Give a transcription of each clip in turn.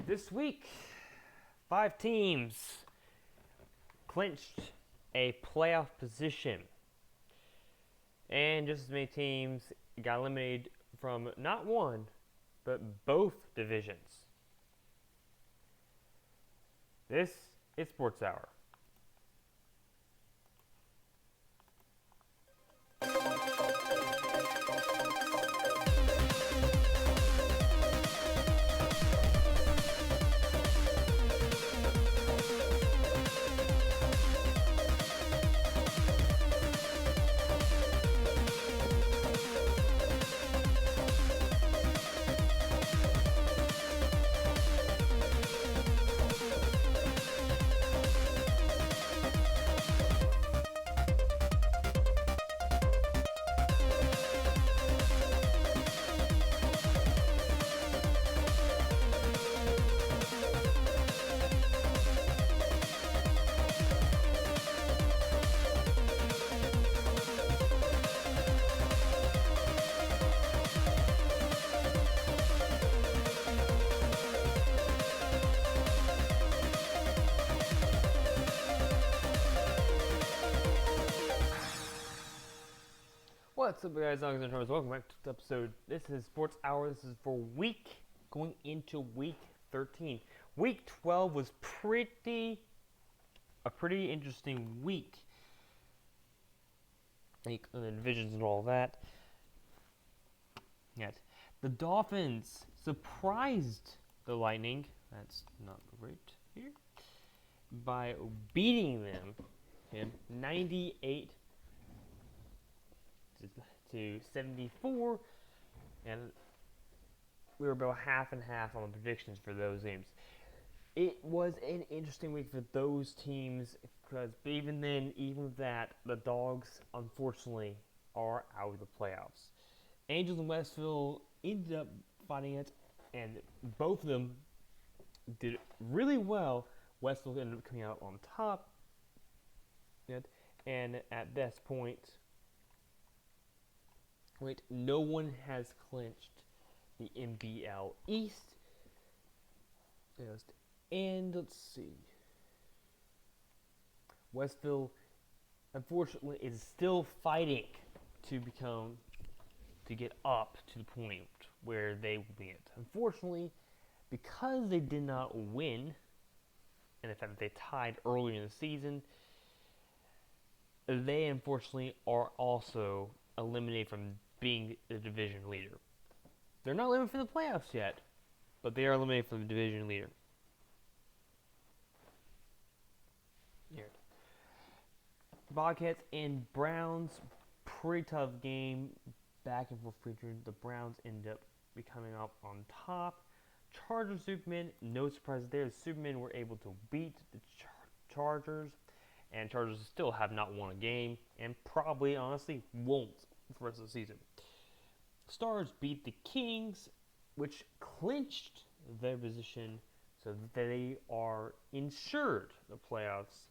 This week, 5 teams clinched a playoff position. And just as many teams got eliminated from not one, but both divisions. This is Sports Hour. What's up, guys? Welcome back to the episode. This is Sports Hour. This is for going into week 13. Week 12 was a pretty interesting week. Like the divisions and all that. Yet the Dolphins surprised the Lightning. That's not great here. By beating them, 98 to 74, and we were about half and half on the predictions for those games. It was an interesting week for those teams because even with that, the Dogs unfortunately are out of the playoffs. Angels and Westville ended up fighting it, and both of them did really well. Westville ended up coming out on top, and at this point, no one has clinched the NBL East. And let's see. Westville, unfortunately, is still fighting to get up to the point where they will be at. Unfortunately, because they did not win, and the fact that they tied earlier in the season, they unfortunately are also eliminated from being the division leader. They're not eliminated from the playoffs yet, but they are eliminated from the division leader. Here. Bobcats and Browns, pretty tough game, back and forth featuring. The Browns end up becoming up on top. Chargers, Supermen, no surprise there. The Supermen were able to beat the Chargers, and Chargers still have not won a game, and probably, honestly, won't for the rest of the season. Stars beat the Kings, which clinched their position so that they are insured the playoffs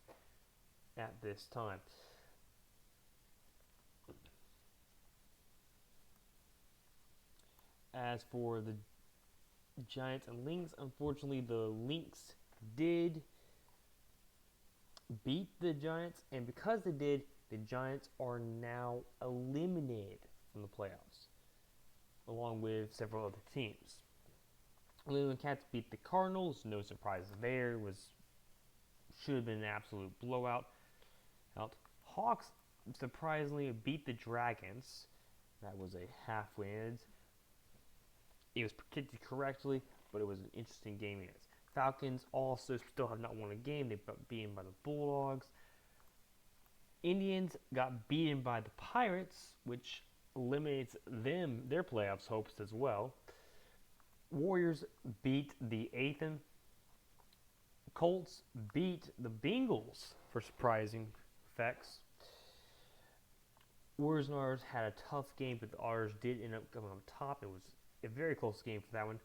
at this time. As for the Giants and Lynx, unfortunately the Lynx did beat the Giants, and because they did, the Giants are now eliminated from the playoffs, along with several other teams. New England Cats beat the Cardinals, no surprise there. Should have been an absolute blowout. Hawks surprisingly beat the Dragons. That was a half win. It was predicted correctly, but it was an interesting game against Falcons. Also still have not won a game. They got beaten by the Bulldogs. Indians got beaten by the Pirates, which eliminates their playoffs hopes as well. Warriors beat the Athens. Colts beat the Bengals for surprising effects. Warriors and Ours had a tough game, but the Ours did end up coming on top. It was a very close game for that one.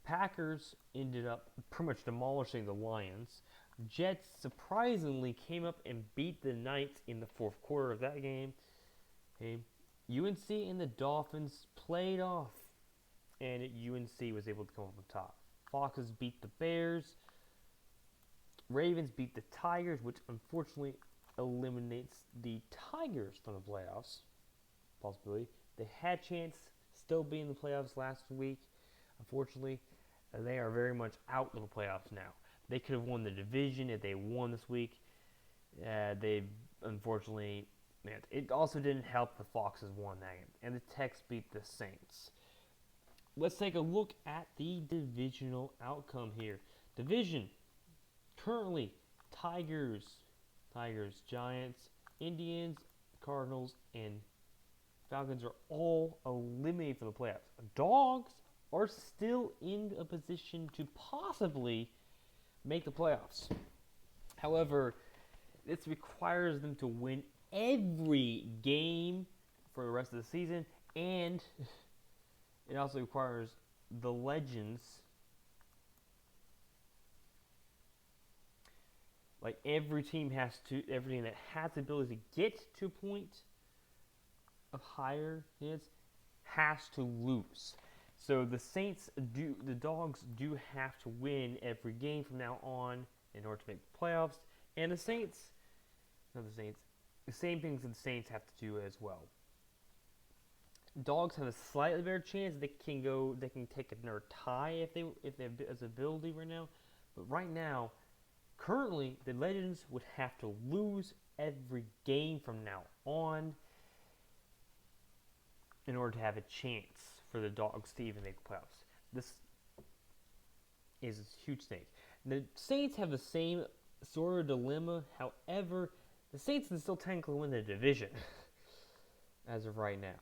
Packers ended up pretty much demolishing the Lions. Jets surprisingly came up and beat the Knights in the fourth quarter of that game. UNC and the Dolphins played off, and UNC was able to come up on top. Foxes beat the Bears. Ravens beat the Tigers, which unfortunately eliminates the Tigers from the playoffs. Possibility. They had a chance still be in the playoffs last week. Unfortunately, they are very much out of the playoffs now. They could have won the division if they won this week. They unfortunately, man, it also didn't help the Foxes won that game, and the Techs beat the Saints. Let's take a look at the divisional outcome here. Division currently Tigers, Giants, Indians, Cardinals, and Falcons are all eliminated from the playoffs. Dogs are still in a position to possibly make the playoffs. However, this requires them to win every game for the rest of the season, and it also requires the Legends, like every team that has the ability to get to a point of higher hits has to lose. So the Dogs do have to win every game from now on in order to make the playoffs, and the same things that the Saints have to do as well. Dogs have a slightly better chance. They can take another tie if they have this ability right now. But right now, currently, the Legends would have to lose every game from now on in order to have a chance for the Dogs to even make the playoffs. This is a huge thing. The Saints have the same sort of dilemma. However, the Saints can still technically win the division as of right now.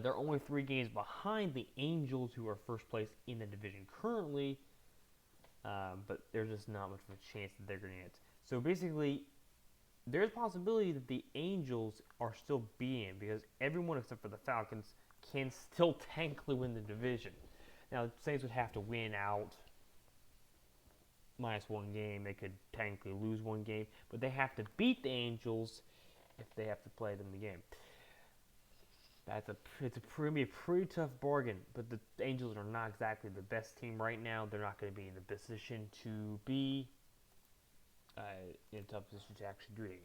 They're only 3 games behind the Angels, who are first place in the division currently, but there's just not much of a chance that they're going to get. So basically, there's a possibility that the Angels are still beaten because everyone except for the Falcons can still technically win the division. Now, the Saints would have to win out minus 1 game. They could technically lose 1 game, but they have to beat the Angels if they have to play them in the game. It's a pretty tough bargain, but the Angels are not exactly the best team right now. They're not going to be in the position to be in a tough position to actually do anything.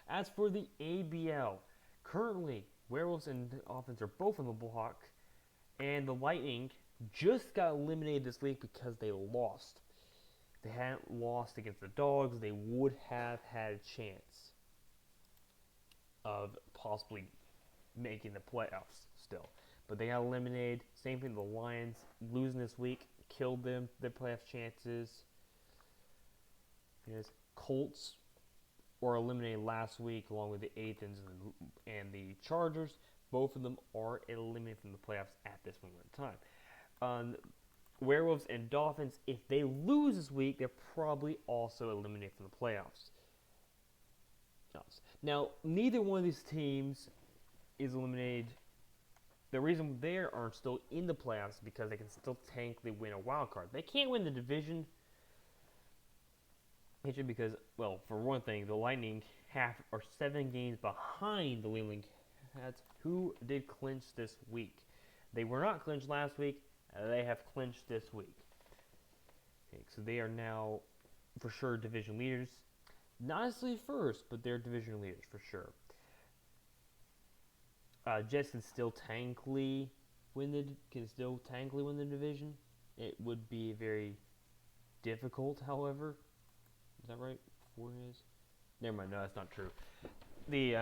As for the ABL, currently Werewolves and Dolphins are both on the block, and the Lightning just got eliminated this week because they lost. If they hadn't lost against the Dogs, they would have had a chance of possibly making the playoffs still. But they got eliminated. Same thing, the Lions losing this week killed them, their playoff chances. Yes, Colts were eliminated last week along with the Athens and the Chargers. Both of them are eliminated from the playoffs at this moment in time. Werewolves and Dolphins, if they lose this week, they're probably also eliminated from the playoffs. Now, neither one of these teams is eliminated. The reason they aren't still in the playoffs is because they can still technically win a wild card. They can't win the division because, well, for one thing, the Lightning are 7 games behind the Lynx, who did clinch this week. They were not clinched last week. They have clinched this week. Okay, so they are now for sure division leaders. Not necessarily first, but they're division leaders for sure. Jets can still technically win the division. It would be very difficult, however. Is that right? 4 is? Never mind. No, that's not true. The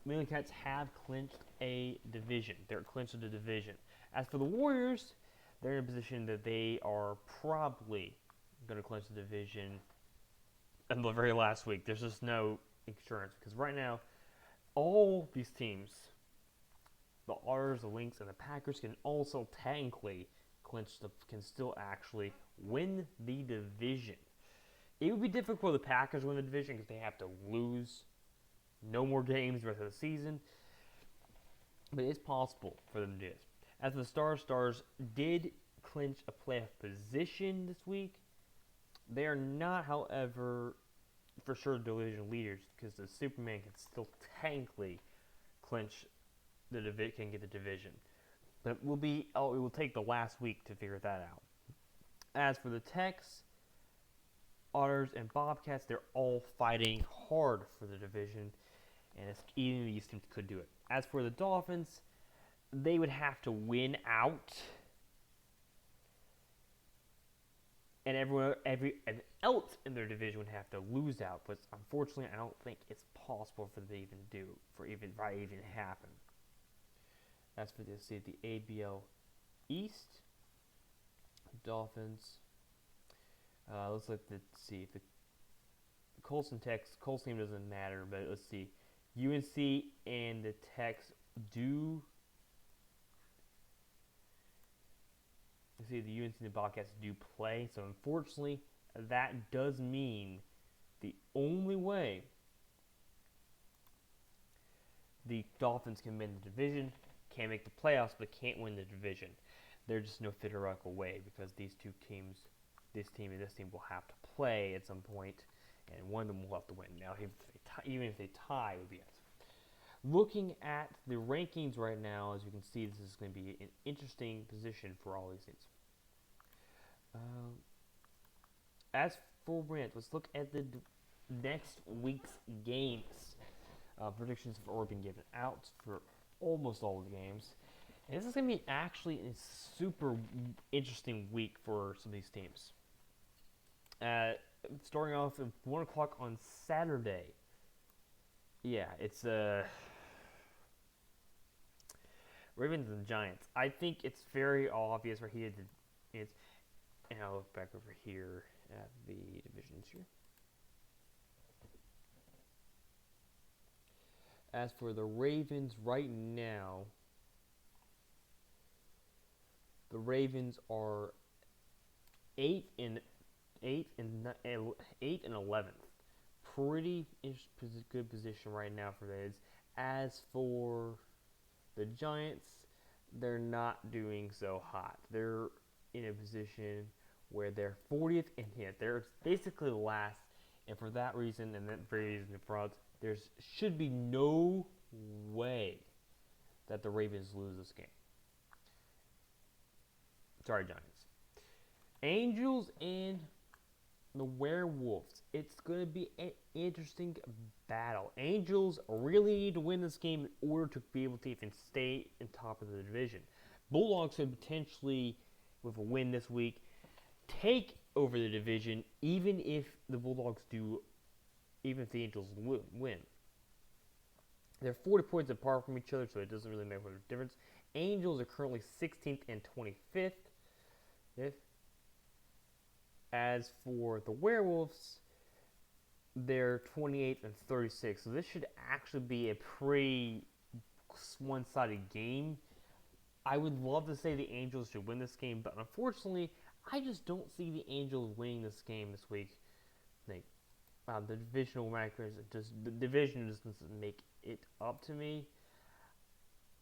Wheeling Cats have clinched a division. They're clinched the division. As for the Warriors, they're in a position that they are probably going to clinch the division in the very last week. There's just no insurance because right now, all these teams, the Otters, the Lynx, and the Packers can also technically can still actually win the division. It would be difficult for the Packers to win the division because they have to lose no more games the rest of the season. But it's possible for them to do this. As for the Stars did clinch a playoff position this week. They are not, however, for sure division leaders because the Superman can still technically clinch the division, can get the division. But it will take the last week to figure that out. As for the Techs, Otters, and Bobcats, they're all fighting hard for the division, and even these teams could do it. As for the Dolphins, they would have to win out, and everyone else in their division would have to lose out. But unfortunately, I don't think it's possible for them to even happen. As for the ABL East, Dolphins. Let's see if the Colts and Techs. Colts team doesn't matter, but let's see. UNC and the Techs do. Let's see, the UNC and the Bobcats do play. So unfortunately, that does mean the only way the Dolphins can win the division, can't make the playoffs, but can't win the division. There's just no theoretical way because these two teams, this team and this team, will have to play at some point, and one of them will have to win. Now, even if they tie, it would be it. Looking at the rankings right now, as you can see, this is going to be an interesting position for all these teams. As for rant, let's look at the next week's games. Predictions have already been given out for almost all of the games. And this is going to be actually a super interesting week for some of these teams. Starting off at 1 o'clock on Saturday. Yeah, it's Ravens and Giants. I think it's very obvious right here. And I'll look back over here at the divisions here. As for the Ravens right now, the Ravens are 8 and 11th. Pretty good position right now for Ravens. As for the Giants, they're not doing so hot. They're in a position where they're 40th and they're basically last. And for that reason, and that very reason in front, there should be no way that the Ravens lose this game. Sorry, Giants. Angels and the Werewolves. It's going to be an interesting battle. Angels really need to win this game in order to be able to even stay in top of the division. Bulldogs could potentially, with a win this week, take over the division, even if the Angels win. They're 40 points apart from each other, so it doesn't really make a difference. Angels are currently 16th and 25th. As for the Werewolves, they're 28th and 36th. So this should actually be a pretty one-sided game. I would love to say the Angels should win this game, but unfortunately, I just don't see the Angels winning this game this week. The divisional rankings, the division just doesn't make it up to me.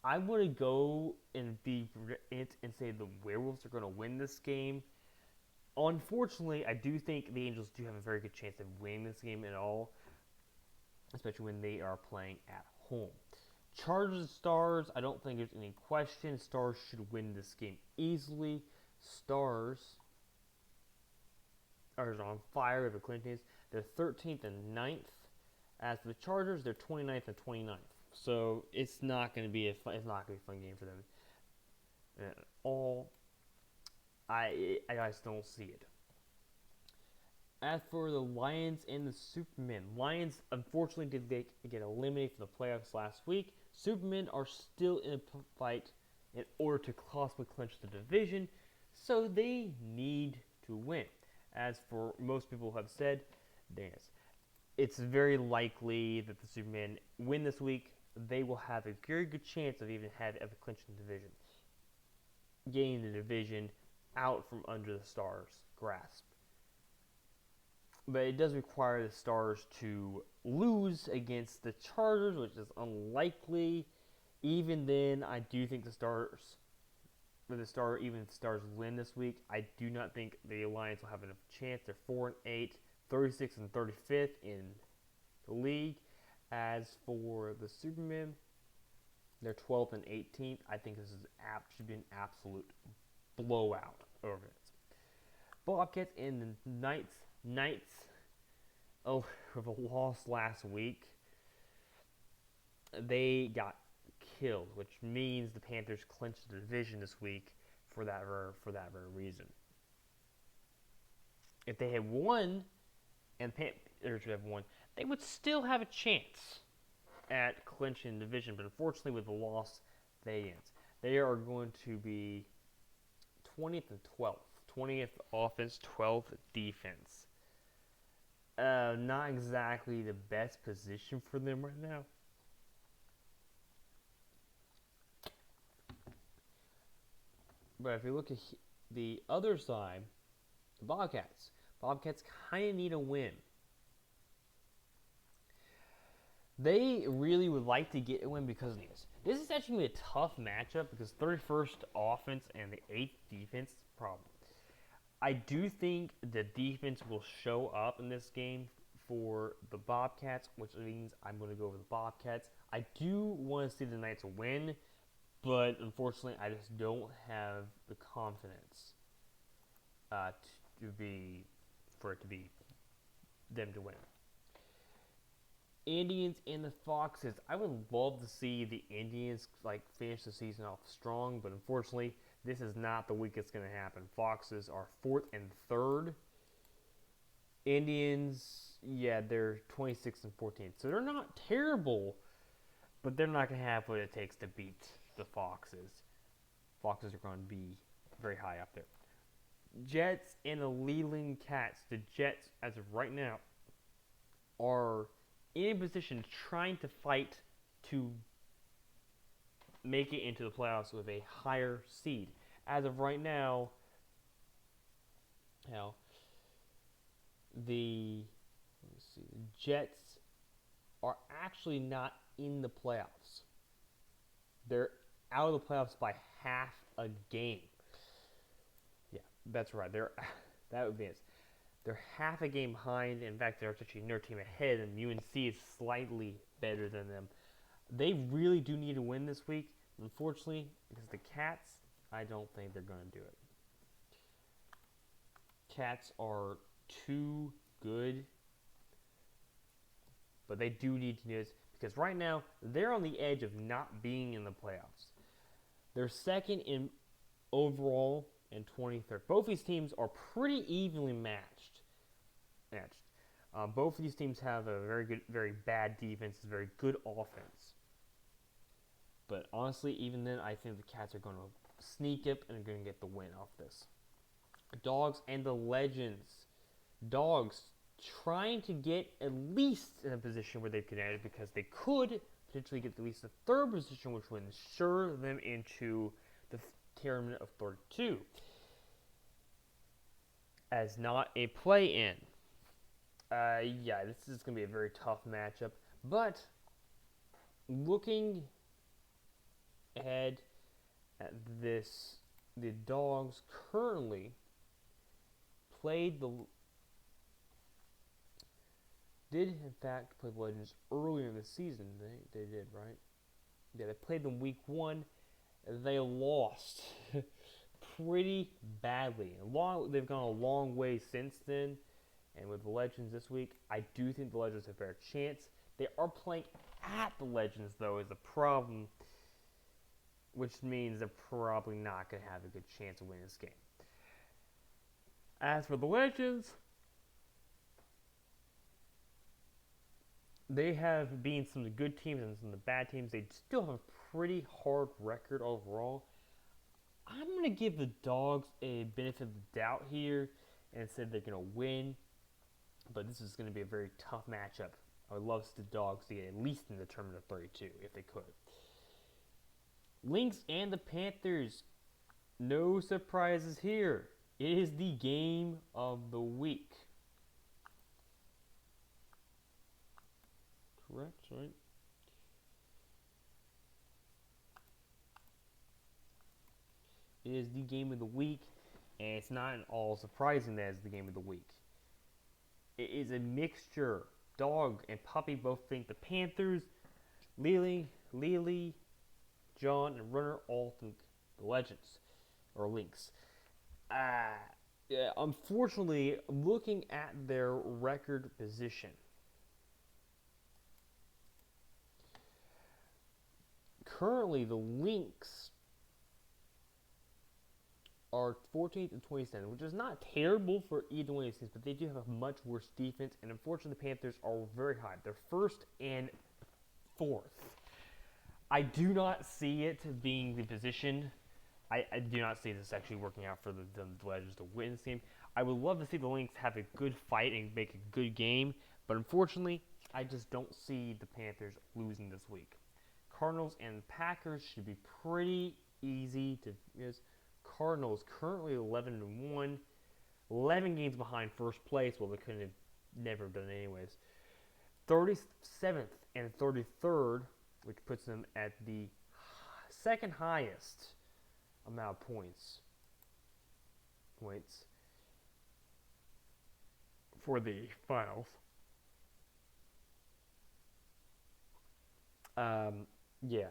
I want to go and say the Werewolves are going to win this game. Unfortunately, I do think the Angels do have a very good chance of winning this game at all, especially when they are playing at home. Chargers and Stars, I don't think there's any question. Stars should win this game easily. Stars are on fire with the Clintons. They're 13th and 9th. As for the Chargers, they're 29th and 29th. So it's not going to be a fun game for them at all. I just don't see it. As for the Lions and the Supermen, Lions unfortunately did get eliminated from the playoffs last week. Supermen are still in a fight in order to possibly clinch the division, so they need to win. As for most people have said, it's very likely that the Supermen win this week. They will have a very good chance of clinching the division, getting the division out from under the Stars' grasp. But it does require the Stars to lose against the Chargers, which is unlikely. Even then, I do think the Stars win this week, I do not think the Lions will have enough chance. They're 4-8, 36th and 35th in the league. As for the Supermen, they're 12th and 18th. I think this should be an absolute blowout over it. Bobcats and the Knights, oh, with a loss last week, they got killed, which means the Panthers clinched the division this week for that very reason. If they had won, and the Panthers would have won, they would still have a chance at clinching the division. But unfortunately, with the loss, they are going to be 20th and 12th. 20th offense, 12th defense. Not exactly the best position for them right now. But if you look at the other side, the Bobcats kind of need a win. They really would like to get a win because of this. This is actually going to be a tough matchup because 31st offense and the 8th defense is a problem. I do think the defense will show up in this game for the Bobcats, which means I'm going to go with the Bobcats. I do want to see the Knights win, but unfortunately, I just don't have the confidence for it to be them to win. Indians and the Foxes. I would love to see the Indians finish the season off strong, but unfortunately, this is not the week it's going to happen. Foxes are 4th and 3rd. Indians, they're 26 and 14, so they're not terrible, but they're not going to have what it takes to beat the Foxes. Foxes are going to be very high up there. Jets and the Leland Cats. The Jets, as of right now, are in a position trying to fight to make it into the playoffs with a higher seed. As of right now, the Jets are actually not in the playoffs. They're out of the playoffs by half a game. Yeah, that's right. That would be it. They're half a game behind. In fact, there's actually another team ahead, and UNC is slightly better than them. They really do need to win this week. Unfortunately, because the Cats, I don't think they're going to do it. Cats are too good, but they do need to do this because right now they're on the edge of not being in the playoffs. They're second in overall and 23rd. Both these teams are pretty evenly matched. Both of these teams have a very bad defense, very good offense. But honestly, even then, I think the Cats are going to sneak up and are going to get the win off this. Dogs and the Legends. Dogs trying to get at least in a position where they could add it because they could potentially get at least the 3rd position, which would ensure them into the tournament of 32 as not a play-in. This is going to be a very tough matchup. But looking ahead at this, the Dogs currently did in fact play the Legends earlier in the season. They did, right? Yeah, they played them week 1. They lost pretty badly. They've gone a long way since then. And with the Legends this week, I do think the Legends have a better chance. They are playing at the Legends, though, is the problem, which means they're probably not going to have a good chance of winning this game. As for the Legends, they have beaten some of the good teams and some of the bad teams. They still have a pretty hard record overall. I'm going to give the Dogs a benefit of the doubt here and said they're going to win. But this is going to be a very tough matchup. I would love the Dogs to get at least in the tournament of 32 if they could. Lynx and the Panthers. No surprises here. It is the game of the week. Correct, right? It is the game of the week, and it's not at all surprising that it's the game of the week. It is a mixture. Dog and Puppy both think the Panthers. Lily, John, and Runner all think the Legends or Lynx. Yeah, unfortunately, looking at their record position, currently the Lynx are 14th and 27th, which is not terrible for either one of these teams, but they do have a much worse defense, and unfortunately the Panthers are very high. They're first and fourth. I do not see it being the position. I do not see this actually working out for the Legends to win this game. I would love to see the Lynx have a good fight and make a good game, but unfortunately, I just don't see the Panthers losing this week. Cardinals and Packers should be pretty easy to miss. Cardinals currently 11-1, 11 games behind first place. Well, they couldn't have never done it anyways. 37th and 33rd, which puts them at the second highest amount of points for the finals. Yeah.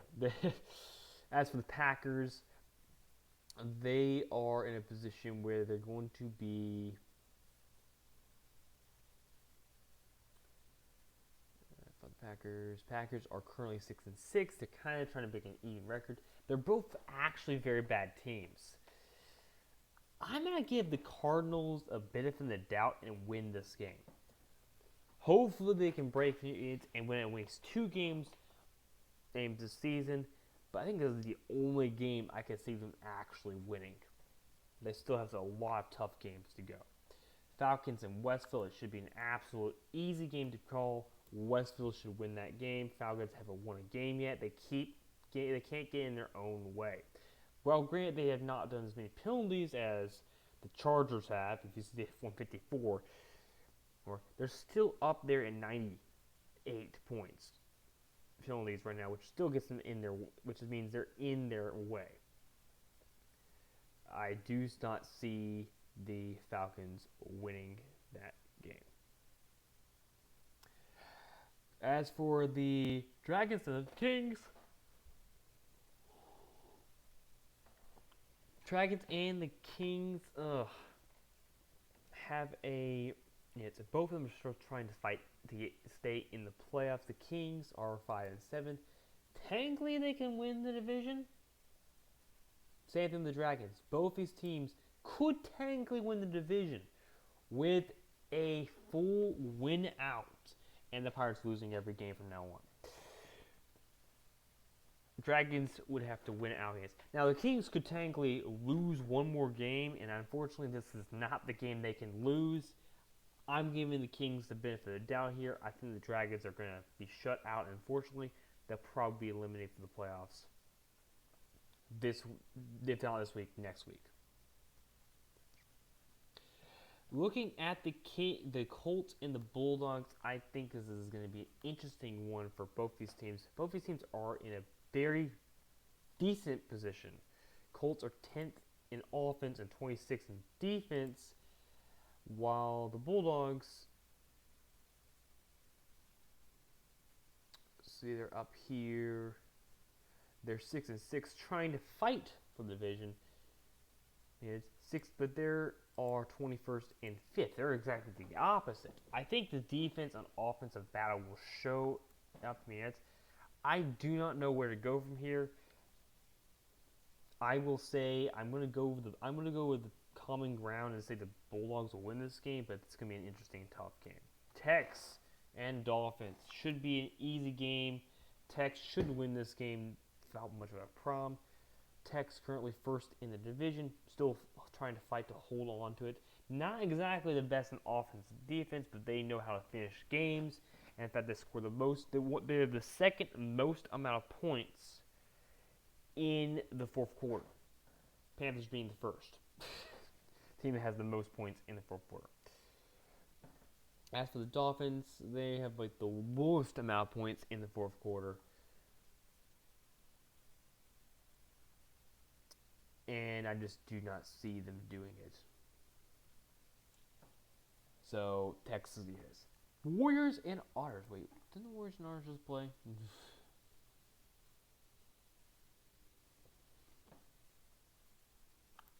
As for the Packers, they are in a position where they're going to be Packers are currently 6-6. They're kind of trying to make an even record. They're both actually very bad teams. I'm going to give the Cardinals a benefit of the doubt and win this game. Hopefully they can break it and win at least 2 games this season. But I think this is the only game I can see them actually winning. They still have a lot of tough games to go. Falcons and Westville, it should be an absolute easy game to call. Westville should win that game. Falcons haven't won a game yet. They can't get in their own way. Well, granted, they have not done as many penalties as the Chargers have. If you see the 154, they're still up there at 98 points penalties right now, which still gets them in their, which means they're in their way. I do not see the Falcons winning that game. As for the Dragons and the Kings, Dragons and the Kings have a. Both of them are still trying to fight to stay in the playoffs. The Kings are 5-7. Technically, they can win the division. Same thing with the Dragons. Both these teams could technically win the division with a full win out, and the Pirates losing every game from now on. Dragons would have to win out against. Now, the Kings could technically lose one more game, and unfortunately, this is not the game they can lose. I'm giving the Kings the benefit of the doubt here. I think the Dragons are going to be shut out, and unfortunately, they'll probably be eliminated from the playoffs. If not this week, next week. Looking at the Colts and the Bulldogs, I think this is going to be an interesting one for both these teams. Both these teams are in a very decent position. Colts are 10th in offense and 26th in defense, while the Bulldogs, see, they're up here. They're 6-6, trying to fight for the division. It's 6, but they are 21st and 5th. They're exactly the opposite. I think the defense and offensive battle will show up to me. I do not know where to go from here. I will say I'm going to go with the common ground and say the Bulldogs will win this game, but it's going to be an interesting, tough game. Tex and Dolphins should be an easy game. Tex should win this game without much of a problem. Tex currently first in the division, still trying to fight to hold on to it. Not exactly the best in offense and defense, but they know how to finish games. And in fact, they score the most. They're the second most amount of points in the fourth quarter. Panthers being the first team that has the most points in the fourth quarter. As for the Dolphins, they have like the lowest amount of points in the fourth quarter. And I just do not see them doing it. So, Texas is. Warriors and Otters. Wait, didn't the Warriors and Otters just play?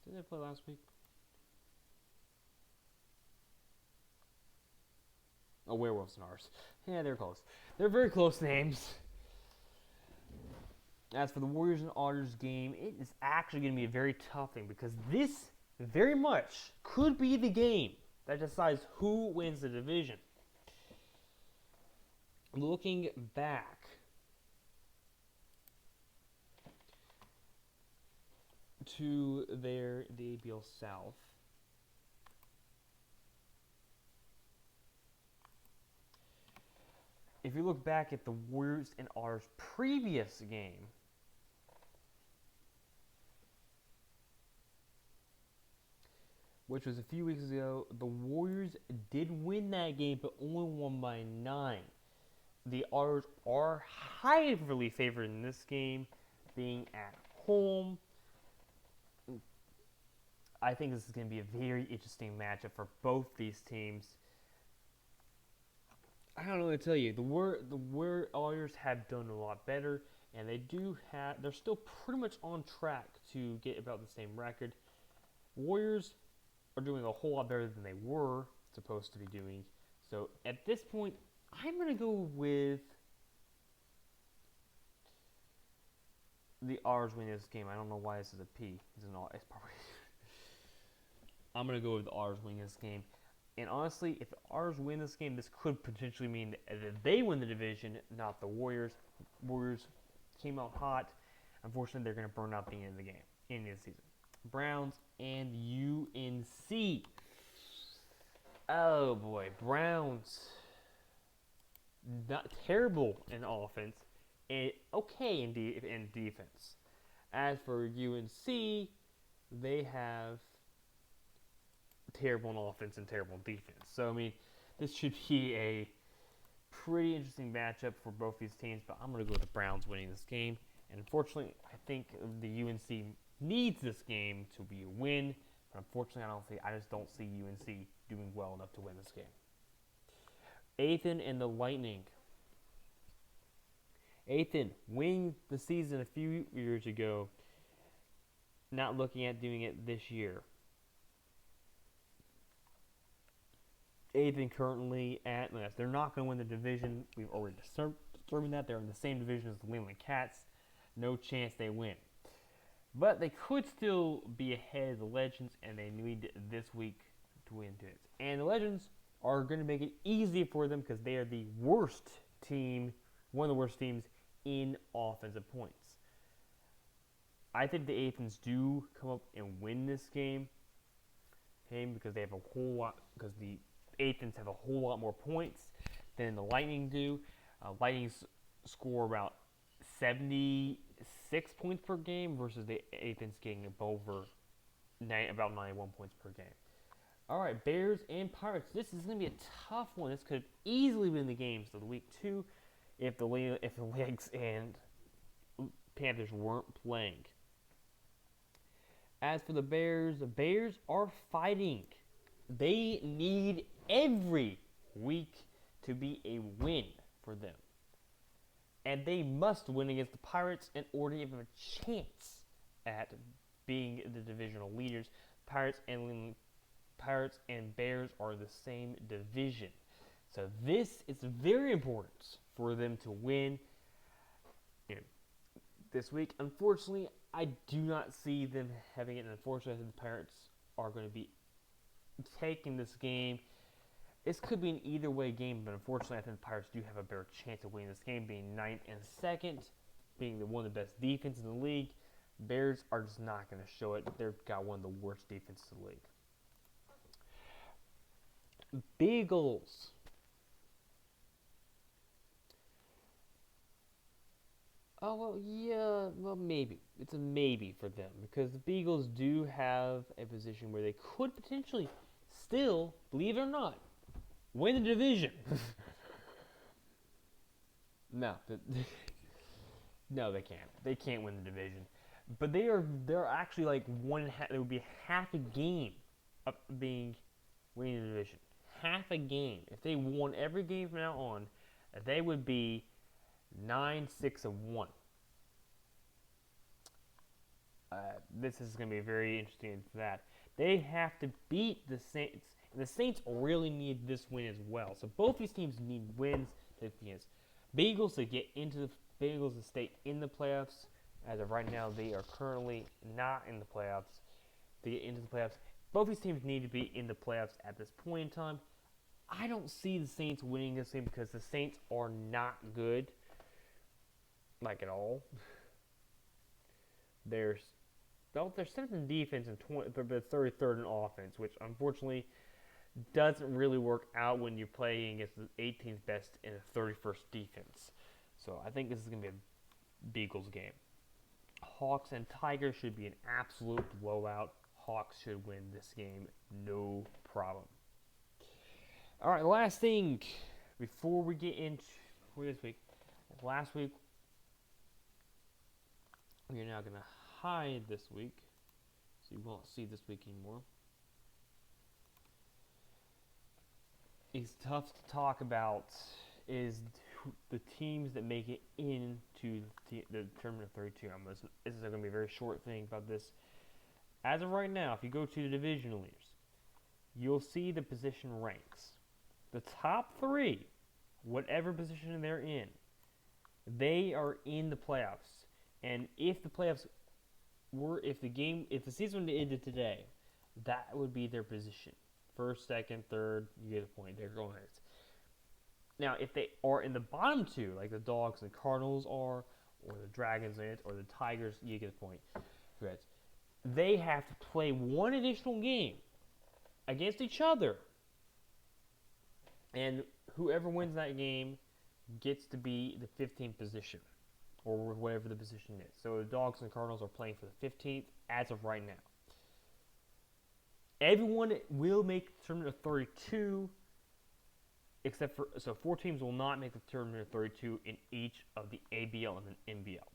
Didn't they play last week? Oh, werewolves and ours. Yeah, they're close. They're very close names. As for the Warriors and Otters game, it is actually going to be a very tough thing because this very much could be the game that decides who wins the division. Looking back to the NBL South, if you look back at the Warriors and Otters previous game, which was a few weeks ago, the Warriors did win that game, but only won by 9. The Otters are highly favored in this game, being at home. I think this is going to be a very interesting matchup for both these teams. I don't know what to tell you. The Otters have done a lot better, and they're still pretty much on track to get about the same record. Warriors are doing a whole lot better than they were supposed to be doing. So at this point, I'm going to go with the R's winning this game. I don't know why this is a P. It's probably. I'm going to go with the R's winning this game. And honestly, if the R's win this game, this could potentially mean that they win the division, not the Warriors. Warriors came out hot. Unfortunately, they're going to burn out the end of the game, end of the season. Browns and UNC. Oh boy, Browns. Not terrible in offense, and okay in defense. As for UNC, they have terrible in offense and terrible in defense. So I mean, this should be a pretty interesting matchup for both these teams. But I'm going to go with the Browns winning this game. And unfortunately, I think the UNC needs this game to be a win. But unfortunately, I just don't see UNC doing well enough to win this game. Ethan and the Lightning. Ethan winning the season a few years ago. Not looking at doing it this year. Ethan currently at last. They're not going to win the division. We've already determined that. They're in the same division as the Leland Cats. No chance they win. But they could still be ahead of the Legends, and they need this week to win it. And the Legends are going to make it easy for them because they are the worst team, one of the worst teams in offensive points. I think the Athens do come up and win this game, because they have a whole lot, because the Athens have a whole lot more points than the Lightning do. Lightning score about 76 points per game versus the Athens getting about 91 points per game. All right, Bears and Pirates. This is going to be a tough one. This could easily win the games of the week 2 if the Lynx and Panthers weren't playing. As for the Bears are fighting. They need every week to be a win for them. And they must win against the Pirates in order to give them a chance at being the divisional leaders. Pirates and Bears are the same division. So this is very important for them to win this week. Unfortunately, I do not see them having it. And unfortunately, the Pirates are going to be taking this game. This could be an either way game, but unfortunately, I think the Pirates do have a better chance of winning this game, being 9th and 2nd, being one of the best defenses in the league. Bears are just not going to show it. They've got one of the worst defenses in the league. Beagles. Oh, well, maybe. It's a maybe for them because the Beagles do have a position where they could potentially still, believe it or not, win the division. No, they can't. They can't win the division. But they're actually like it would be half a game of winning the division. Half a game. If they won every game from now on, they would be 9-6-1. This is going to be very interesting for that. They have to beat the Saints And the Saints really need this win as well. So both these teams need wins to advance. Bengals to stay in the playoffs. As of right now, they are currently not in the playoffs. To get into the playoffs, both these teams need to be in the playoffs at this point in time. I don't see the Saints winning this game because the Saints are not good, like at all. They're 7th in defense and 33rd in offense, which unfortunately doesn't really work out when you're playing against the 18th best and the 31st defense. So I think this is going to be a Beagles game. Hawks and Tigers should be an absolute blowout. Hawks should win this game, no problem. All right, last thing before we get into this week. Last week, we are now going to hide this week, so you won't see this week anymore. It's tough to talk about is the teams that make it into the tournament of 32. This is going to be a very short thing about this. As of right now, if you go to the division leaders, you'll see the position ranks. The top 3, whatever position they're in, they are in the playoffs. And if the playoffs if the season ended today, that would be their position. 1st, 2nd, 3rd, you get a point. They're going ahead. Now, if they are in the bottom 2, like the Dogs and Cardinals are, or the Dragons or the Tigers, you get a point. They have to play one additional game against each other. And whoever wins that game gets to be the 15th position, or whatever the position is. So the Dogs and Cardinals are playing for the 15th as of right now. Everyone will make the tournament of 32, except for 4 teams will not make the tournament of 32 in each of the ABL and the NBL.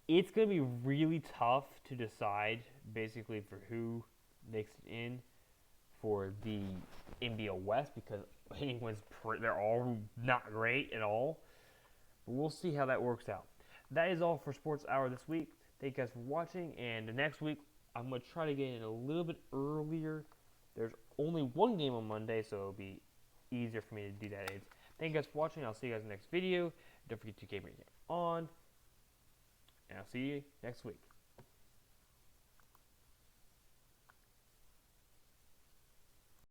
It's going to be really tough to decide, basically, for who makes it in for the NBL West, because they're all not great at all. But we'll see how that works out. That is all for Sports Hour this week. Thank you guys for watching, and next week I'm going to try to get in a little bit earlier. There's only one game on Monday, so it'll be easier for me to do that. Thank you guys for watching. I'll see you guys in the next video. Don't forget to keep it on, and I'll see you next week.